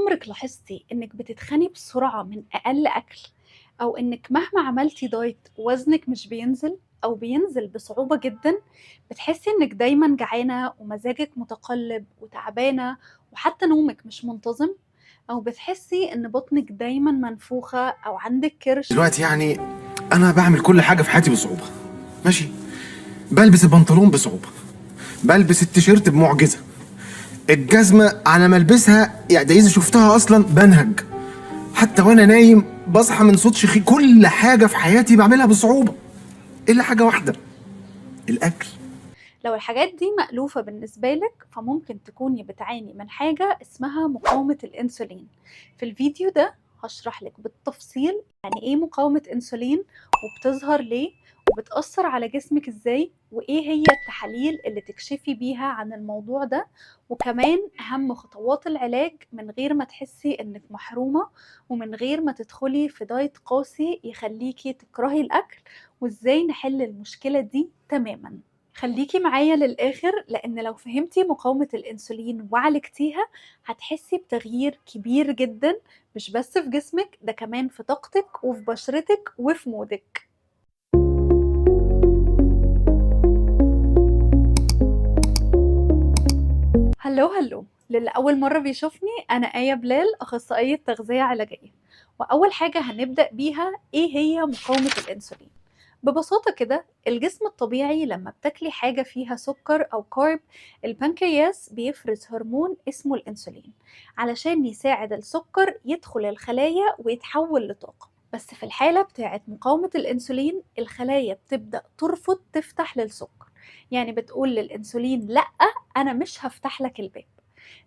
عمرك لاحظتي إنِك بتتخني بسرعة من أقل أكل، أو إنِك مهما عملتِ دايت وزنِك مش بينزل أو بينزل بصعوبة جدًا؟ بتحسي إنِك دايمًا جعانة ومزاجِك متقلب وتعبانة وحتى نومِك مش منتظم، أو بتحسي إن بطنِك دايمًا منفوخة أو عندِك كرش؟ دلوقتي انا بعمل كل حاجه في حياتي بصعوبه. ماشي. بلبس البنطلون بصعوبه، بلبس التيشيرت بمعجزه، الجزمه على ما البسها يعني ده اذا شفتها اصلا بنهج. حتى وانا نايم بصحى من صوت شخي. كل حاجه في حياتي بعملها بصعوبه الا حاجه واحده: الاكل. لو الحاجات دي مألوفة بالنسبة لك فممكن تكوني بتعاني من حاجة اسمها مقاومة الأنسولين. في الفيديو ده هشرح لك بالتفصيل يعني ايه مقاومة أنسولين، وبتظهر ليه، وبتأثر على جسمك ازاي، وايه هي التحاليل اللي تكشفي بيها عن الموضوع ده، وكمان أهم خطوات العلاج من غير ما تحسي انك محرومة، ومن غير ما تدخلي في دايت قاسي يخليكي تكرهي الأكل، وازاي نحل المشكلة دي تماما. خليكي معايا للآخر، لأن لو فهمتي مقاومة الأنسولين وعالجتيها هتحسي بتغيير كبير جدا، مش بس في جسمك، ده كمان في طاقتك وفي بشرتك وفي مودك. هلو للي أول مرة بيشوفني، أنا آية بلال، أخصائية تغذية علاجية. وأول حاجة هنبدأ بيها إيه هي مقاومة الأنسولين. ببساطة كده الجسم الطبيعي لما بتاكلي حاجة فيها سكر أو كارب، البنكرياس بيفرز هرمون اسمه الأنسولين علشان يساعد السكر يدخل الخلايا ويتحول لطاقة. بس في الحالة بتاعت مقاومة الأنسولين الخلايا بتبدأ ترفض تفتح للسكر، يعني بتقول للأنسولين لأ، أنا مش هفتح لك الباب.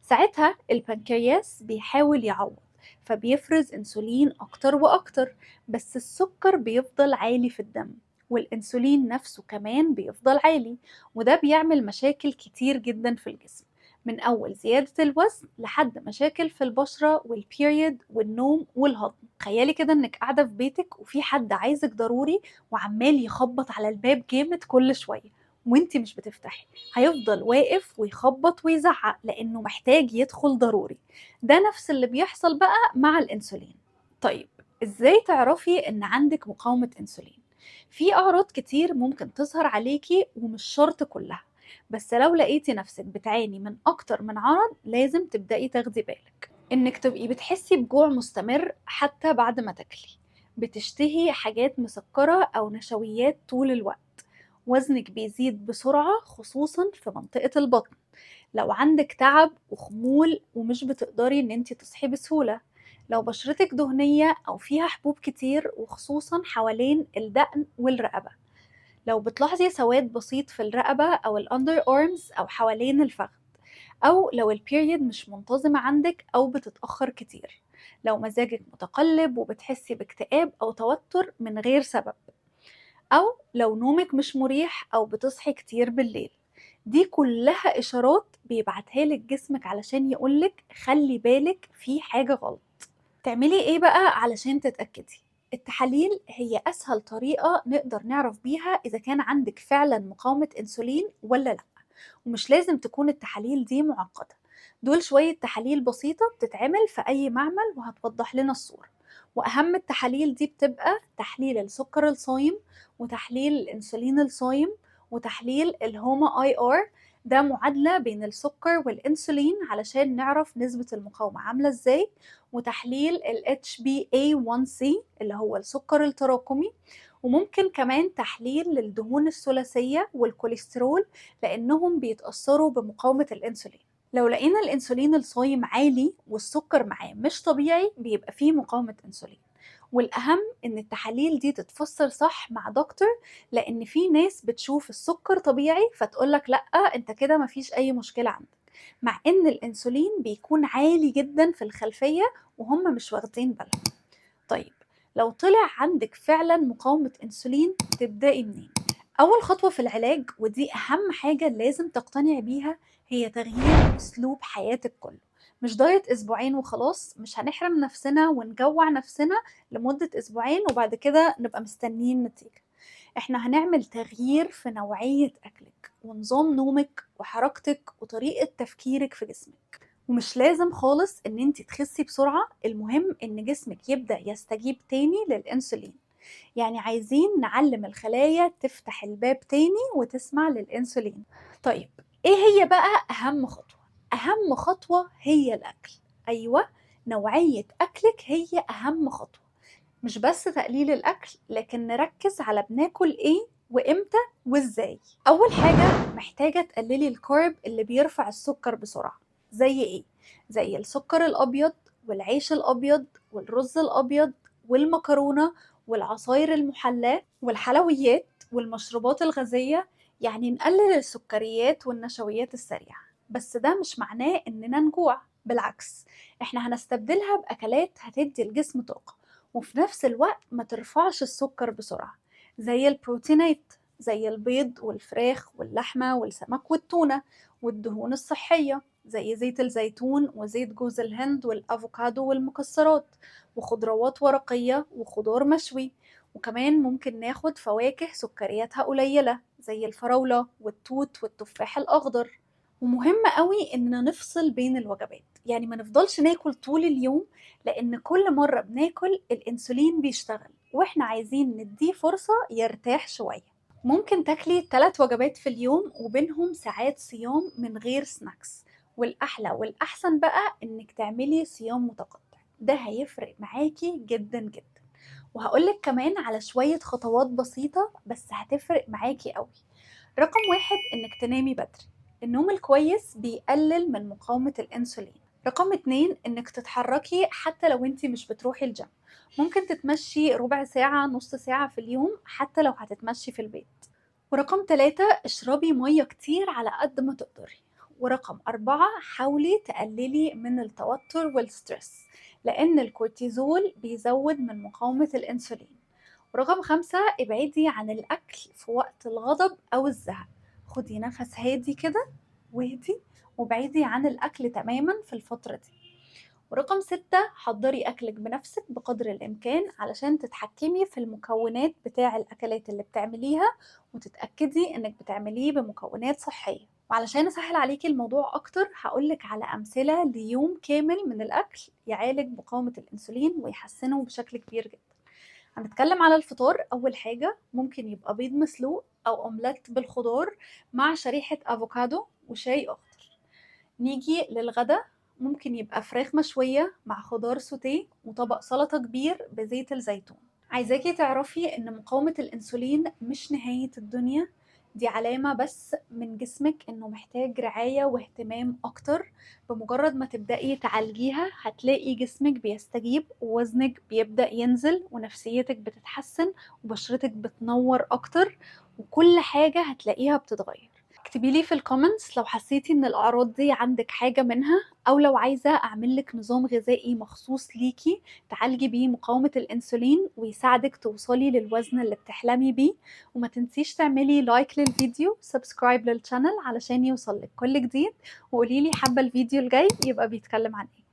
ساعتها البنكرياس بيحاول يعوض، فبيفرز انسولين اكتر واكتر، بس السكر بيفضل عالي في الدم، والانسولين نفسه كمان بيفضل عالي، وده بيعمل مشاكل كتير جدا في الجسم، من اول زيادة الوزن لحد مشاكل في البشرة والبيريد والنوم والهضم. تخيلي كده انك قاعدة في بيتك وفي حد عايزك ضروري وعمال يخبط على الباب جامد كل شوية وانتي مش بتفتحي، هيفضل واقف ويخبط ويزعق لأنه محتاج يدخل ضروري. ده نفس اللي بيحصل بقى مع الأنسولين. طيب إزاي تعرفي إن عندك مقاومة أنسولين؟ في أعراض كتير ممكن تظهر عليكي ومش شرط كلها، بس لو لقيتي نفسك بتعاني من أكتر من عرض لازم تبدأي تاخدي بالك. إنك تبقي بتحسي بجوع مستمر حتى بعد ما تاكلي، بتشتهي حاجات مسكرة أو نشويات طول الوقت، وزنك بيزيد بسرعة خصوصا في منطقة البطن، لو عندك تعب وخمول ومش بتقدري ان انتي تصحي بسهولة، لو بشرتك دهنية او فيها حبوب كتير وخصوصا حوالين الدقن والرقبة، لو بتلاحظي سواد بسيط في الرقبة او الاندر ارمز او حوالين الفخذ، او لو البيريد مش منتظمة عندك او بتتأخر كتير، لو مزاجك متقلب وبتحسي باكتئاب او توتر من غير سبب، أو لو نومك مش مريح أو بتصحي كتير بالليل. دي كلها إشارات بيبعتها لك جسمك علشان يقولك خلي بالك في حاجة غلط. تعملي إيه بقى علشان تتأكدي؟ التحاليل هي أسهل طريقة نقدر نعرف بيها إذا كان عندك فعلا مقاومة أنسولين ولا لأ، ومش لازم تكون التحاليل دي معقدة. دول شوية تحاليل بسيطة بتتعمل في أي معمل وهتوضح لنا الصورة، وأهم التحاليل دي بتبقى تحليل السكر الصايم، وتحليل الأنسولين الصايم، وتحليل الهوما اي ار، ده معادلة بين السكر والأنسولين علشان نعرف نسبة المقاومة عاملة ازاي، وتحليل ال HbA1c اللي هو السكر التراكمي، وممكن كمان تحليل للدهون الثلاثية والكوليسترول لأنهم بيتأثروا بمقاومة الأنسولين. لو لقينا الأنسولين الصايم عالي والسكر معاه مش طبيعي بيبقى فيه مقاومة أنسولين. والأهم إن التحاليل دي تتفسر صح مع دكتور، لأن في ناس بتشوف السكر طبيعي فتقولك لأ أنت كده مفيش أي مشكلة عندك، مع إن الأنسولين بيكون عالي جدا في الخلفية وهم مش واخدين بالهم. طيب لو طلع عندك فعلا مقاومة أنسولين تبدأي منين؟ أول خطوة في العلاج، ودي أهم حاجة لازم تقتنعي بيها، هي تغيير أسلوب حياتك كله. مش دايت أسبوعين وخلاص، مش هنحرم نفسنا ونجوع نفسنا لمدة أسبوعين وبعد كده نبقى مستنيين نتيجة. احنا هنعمل تغيير في نوعية أكلك ونظام نومك وحركتك وطريقة تفكيرك في جسمك. ومش لازم خالص ان انت تخسي بسرعة، المهم ان جسمك يبدأ يستجيب تاني للانسولين. يعني عايزين نعلم الخلايا تفتح الباب تاني وتسمع للانسولين. طيب ايه هي بقى اهم خطوة؟ اهم خطوة هي الاكل. ايوه، نوعية اكلك هي اهم خطوة. مش بس تقليل الأكل، لكن نركز على بناكل إيه وإمتى وإزاي. أول حاجة محتاجة تقللي الكارب اللي بيرفع السكر بسرعة. زي إيه؟ زي السكر الأبيض والعيش الأبيض والرز الأبيض والمكرونة والعصاير المحلاة والحلويات والمشروبات الغازية. يعني نقلل السكريات والنشويات السريعة. بس ده مش معناه إننا نجوع، بالعكس، إحنا هنستبدلها بأكلات هتدي الجسم طاقة وفي نفس الوقت ما ترفعش السكر بسرعة، زي البروتينات، زي البيض والفراخ واللحمة والسمك والتونة، والدهون الصحية زي زيت الزيتون وزيت جوز الهند والأفوكادو والمكسرات، وخضروات ورقية وخضار مشوي. وكمان ممكن ناخد فواكه سكرياتها قليلة زي الفراولة والتوت والتفاح الأخضر. ومهم قوي إننا نفصل بين الوجبات، يعني ما نفضلش ناكل طول اليوم، لأن كل مرة بناكل الأنسولين بيشتغل وإحنا عايزين نديه فرصة يرتاح شوية. ممكن تاكلي 3 وجبات في اليوم وبينهم ساعات صيام من غير سناكس، والأحلى والأحسن بقى إنك تعملي صيام متقطع. ده هيفرق معاكي جدا جدا. وهقولك كمان على شوية خطوات بسيطة بس هتفرق معاكي قوي. رقم 1، إنك تنامي بدري. النوم الكويس بيقلل من مقاومة الأنسولين. رقم 2، إنك تتحركي حتى لو انتي مش بتروحي الجيم. ممكن تتمشي ربع ساعة نص ساعة في اليوم حتى لو هتتمشي في البيت. ورقم 3، اشربي مية كتير على قد ما تقدري. ورقم 4، حاولي تقللي من التوتر والسترس، لأن الكورتيزول بيزود من مقاومة الأنسولين. ورقم 5، ابعدي عن الأكل في وقت الغضب أو الزهق. خدي نفس هادي كده واهدي، وابعدي عن الأكل تماما في الفترة دي. ورقم 6، حضري أكلك بنفسك بقدر الإمكان علشان تتحكمي في المكونات بتاع الأكلات اللي بتعمليها، وتتأكدي إنك بتعمليه بمكونات صحية. وعلشان أسهل عليكي الموضوع أكتر هقولك على أمثلة ليوم كامل من الأكل يعالج مقاومة الأنسولين ويحسنه بشكل كبير جدا. هنتكلم على الفطار. أول حاجة ممكن يبقى بيض مسلوق أو أومليت بالخضار مع شريحة أفوكادو وشاي أخضر. نيجي للغدا، ممكن يبقى فراخ مشوية مع خضار سوتيه وطبق سلطة كبير بزيت الزيتون. عايزاكي تعرفي إن مقاومة الأنسولين مش نهاية الدنيا، دي علامة بس من جسمك إنه محتاج رعاية واهتمام أكتر. بمجرد ما تبدأي تعالجيها هتلاقي جسمك بيستجيب ووزنك بيبدأ ينزل ونفسيتك بتتحسن وبشرتك بتنور أكتر، وكل حاجة هتلاقيها بتتغير. اكتبي لي في الكومنتس لو حسيتي ان الاعراض دي عندك حاجة منها، او لو عايزة اعمل لك نظام غذائي مخصوص ليكي تعالجي بيه مقاومة الانسولين ويساعدك توصلي للوزن اللي بتحلمي بيه. وما تنسيش تعملي لايك للفيديو، سبسكرايب للشانل علشان يوصلك كل جديد. وقوليلي حابة الفيديو الجاي يبقى بيتكلم عن ايه.